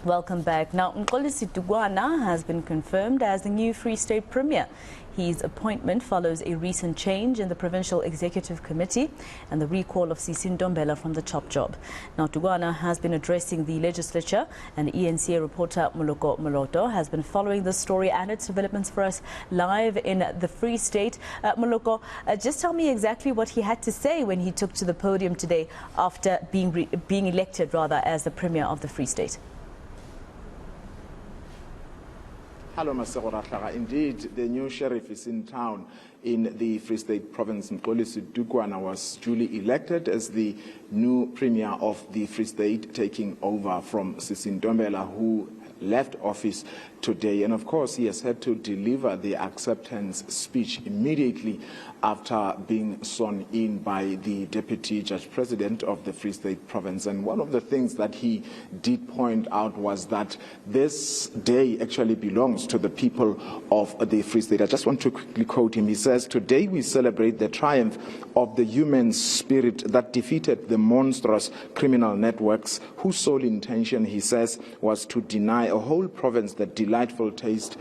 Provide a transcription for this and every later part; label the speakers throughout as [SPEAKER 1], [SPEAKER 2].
[SPEAKER 1] Welcome back. Now, Mxolisi Dukwana has been confirmed as the new Free State Premier. His appointment follows a recent change in the Provincial Executive Committee and the recall of Sisi Ntombela from the top job. Now, Dukwana has been addressing the legislature, and eNCA reporter Moloko Moloto has been following this story and its developments for us live in the Free State. Moloko, just tell me exactly what he had to say when he took to the podium today after being elected as the Premier of the Free State.
[SPEAKER 2] Hello, Mr. Goratlaga. Indeed, the new sheriff is in town in the Free State province. Mxolisi Dukwana was duly elected as the new premier of the Free State, taking over from Sisi Ntombela, who left office today. And of course, he has had to deliver the acceptance speech immediately after being sworn in by the Deputy Judge President of the Free State province. And one of the things that he did point out was that this day actually belongs to the people of the Free State. I just want to quickly quote him. He says, "Today we celebrate the triumph of the human spirit that defeated the monstrous criminal networks whose sole intention," he says, "was to deny a whole province the delightful taste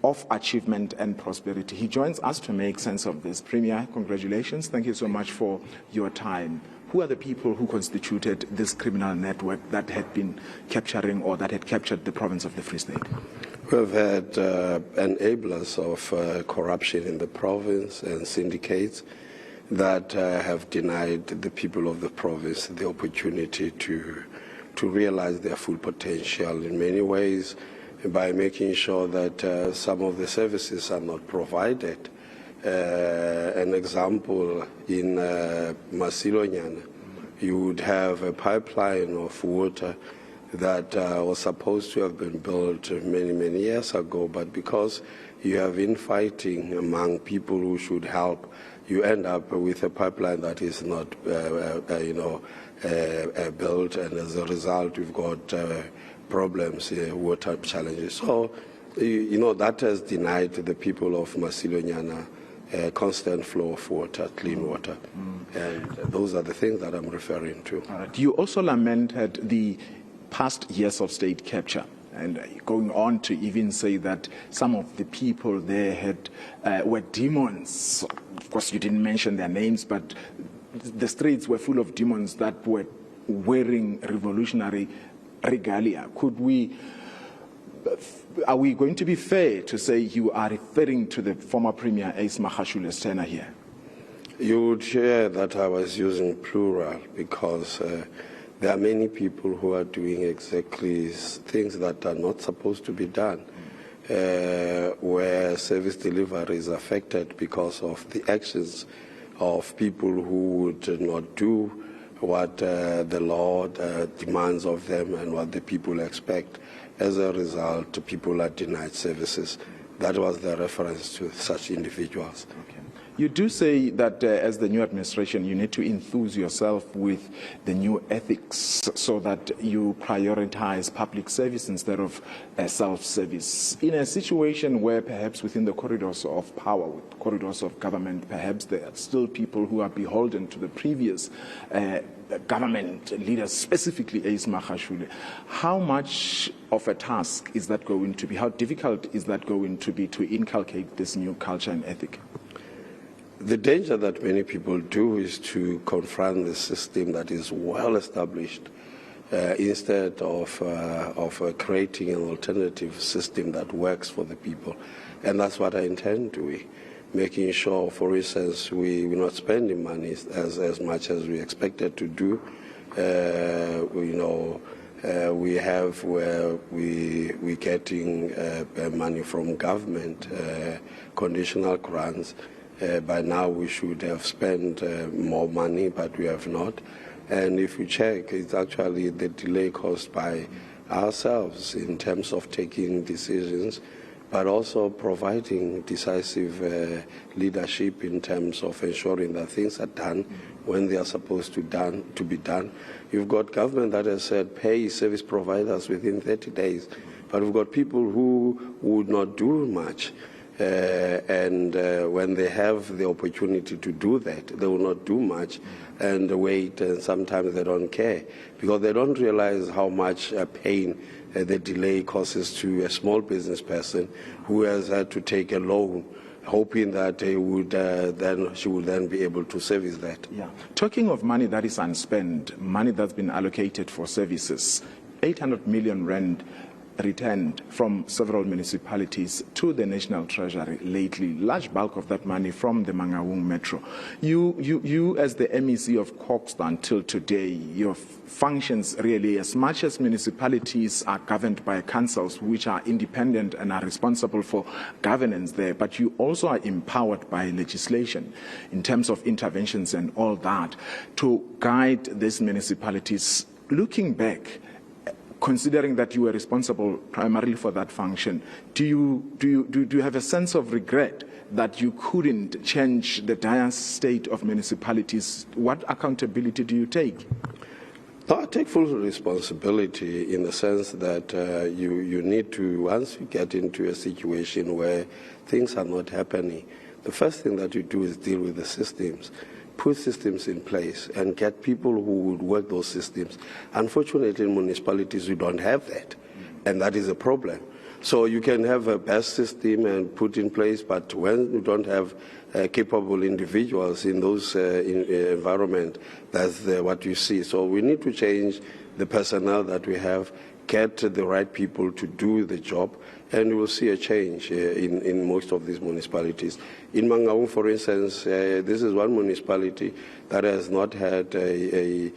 [SPEAKER 2] of achievement and prosperity." He joins us to make sense of this. Premier, congratulations. Thank you so much for your time. Who are the people who constituted this criminal network that had been capturing or that had captured the province of the Free State?
[SPEAKER 3] We've had enablers of corruption in the province and syndicates that have denied the people of the province the opportunity to realize their full potential in many ways, by making sure that some of the services are not provided. An example, in Masilonyana, you would have a pipeline of water that was supposed to have been built many years ago, but because you have infighting among people who should help, you end up with a pipeline that is not built, and as a result we've got problems, water challenges. So, that has denied the people of Masilonyana a constant flow of water, clean water. And those are the things that I'm referring to.
[SPEAKER 2] All right. You also lamented the past years of state capture, and going on to even say that some of the people there were demons. Of course, you didn't mention their names, but the streets were full of demons that were wearing revolutionary regalia. Are we going to be fair to say you are referring to the former Premier Ace Magashule's tenure here?
[SPEAKER 3] You would hear that I was using plural because there are many people who are doing exactly things that are not supposed to be done, where service delivery is affected because of the actions of people who would not do what the law demands of them and what the people expect. As a result, people are denied services. That was the reference to such individuals.
[SPEAKER 2] Okay. You do say that as the new administration, you need to enthuse yourself with the new ethics so that you prioritize public service instead of self-service. In a situation where perhaps within the corridors of power, with corridors of government, perhaps there are still people who are beholden to the previous government leaders, specifically Ace Magashule. How much of a task is that going to be? How difficult is that going to be to inculcate this new culture and ethic?
[SPEAKER 3] The danger that many people do is to confront the system that is well established instead of creating an alternative system that works for the people. And that's what I intend doing, making sure, for instance, we're not spending money as much as we expected to do. We have where we're getting money from government, conditional grants. By now we should have spent more money, but we have not. And if you check, it's actually the delay caused by ourselves in terms of taking decisions, but also providing decisive leadership in terms of ensuring that things are done when they are supposed to be done. You've got government that has said pay service providers within 30 days, but we've got people who would not do much. and when they have the opportunity to do that, they will not do much and wait, and sometimes they don't care because they don't realize how much pain the delay causes to a small business person who has had to take a loan, hoping that she would then be able to service that.
[SPEAKER 2] Yeah. Talking of money that is unspent, money that's been allocated for services, 800 million rand returned from several municipalities to the National Treasury lately, large bulk of that money from the Mangaung Metro. You as the MEC of Coxton until today, your functions really, as much as municipalities are governed by councils which are independent and are responsible for governance there, but you also are empowered by legislation in terms of interventions and all that to guide these municipalities. Looking back, considering that you were responsible primarily for that function, do you have a sense of regret that you couldn't change the dire state of municipalities? What accountability do you take?
[SPEAKER 3] I take full responsibility in the sense that you need to, once you get into a situation where things are not happening, the first thing that you do is deal with the systems. Put systems in place and get people who would work those systems. Unfortunately, in municipalities, we don't have that, and that is a problem. So you can have a best system and put in place, but when you don't have capable individuals in those environment, that's what you see. So we need to change the personnel that we have, get the right people to do the job, and you will see a change in most of these municipalities. In Mangaung, for instance, this is one municipality that has not had a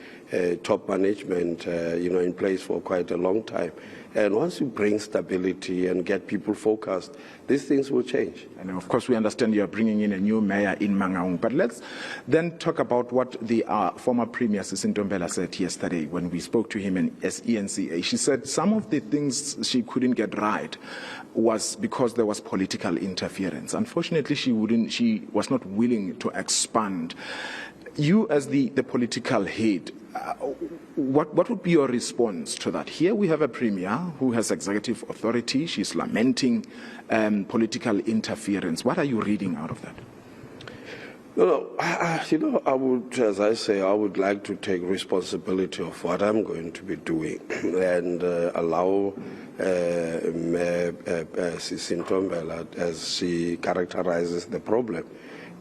[SPEAKER 3] top management in place for quite a long time. And once you bring stability and get people focused, these things will change.
[SPEAKER 2] And of course, we understand you are bringing in a new mayor in Mangaung. But let's then talk about what the former Premier Sissin Ntombela said yesterday when we spoke to him as eNCA. She said some of the things she couldn't get right was because there was political interference. Unfortunately, she was not willing to expand. You as the political head, what would be your response to that? Here we have a premier who has executive authority. She's lamenting political interference. What are you reading out of that?
[SPEAKER 3] No, I would, as I say, I would like to take responsibility of what I'm going to be doing and allow Sissin Ntombela, as she characterizes the problem,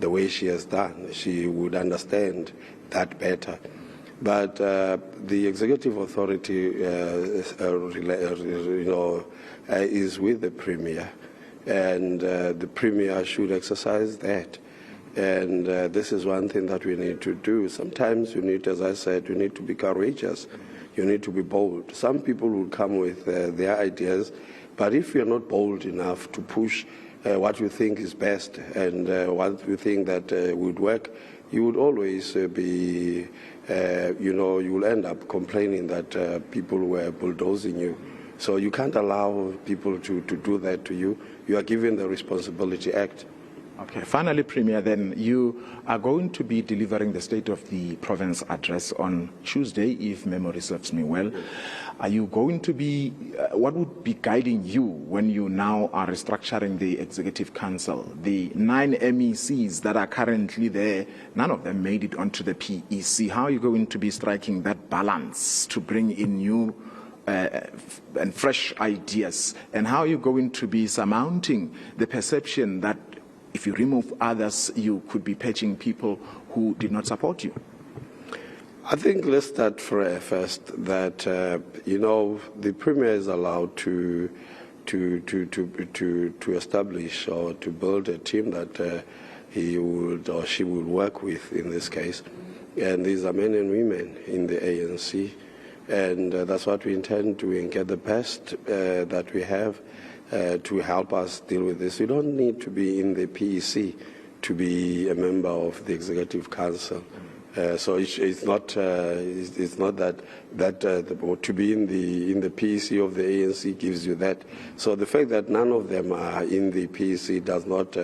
[SPEAKER 3] the way she has done. She would understand that better. But the executive authority, is with the premier, and the premier should exercise that. And this is one thing that we need to do. Sometimes you need, as I said, you need to be courageous. You need to be bold. Some people will come with their ideas, but if you're not bold enough to push what you think is best and what you think that would work, you would always be, you will end up complaining that people were bulldozing you. So you can't allow people to do that to you. You are given the responsibility act.
[SPEAKER 2] Okay, finally, Premier, then you are going to be delivering the State of the Province address on Tuesday, if memory serves me well. Are you going to be, what would be guiding you when you now are restructuring the Executive Council? The 9 MECs that are currently there, none of them made it onto the PEC. How are you going to be striking that balance to bring in new and fresh ideas? And how are you going to be surmounting the perception that if you remove others, you could be patching people who did not support you?
[SPEAKER 3] I think let's start first that, the Premier is allowed to establish or to build a team that he would or she would work with in this case. And these are men and women in the ANC. And that's what we intend doing, get the best that we have to help us deal with this. You don't need to be in the PEC to be a member of the Executive Council. So it's not that to be in the PEC of the ANC gives you that. So the fact that none of them are in the PEC does not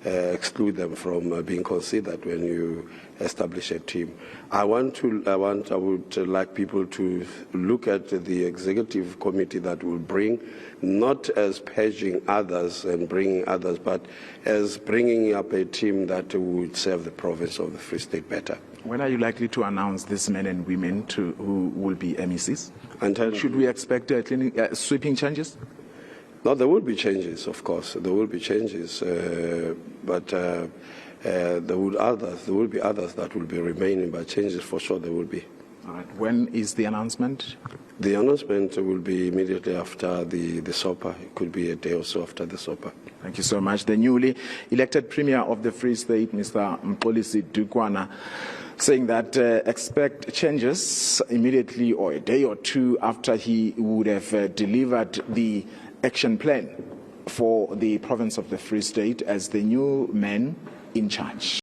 [SPEAKER 3] exclude them from being considered when you establish a team. I would like people to look at the executive committee that will bring, not as purging others and bringing others, but as bringing up a team that would serve the province of the Free State better.
[SPEAKER 2] When are you likely to announce these men and women who will be MECs? And should we expect sweeping changes?
[SPEAKER 3] No, there will be changes, of course. There will be changes, but there will be others that will be remaining, but changes for sure there will be.
[SPEAKER 2] All right. When is the announcement?
[SPEAKER 3] The announcement will be immediately after the SOPA. It could be a day or so after the SOPA.
[SPEAKER 2] Thank you so much. The newly elected Premier of the Free State, Mr. Mxolisi Dukwana, saying that expect changes immediately or a day or two after he would have delivered the action plan for the province of the Free State as the new man in charge.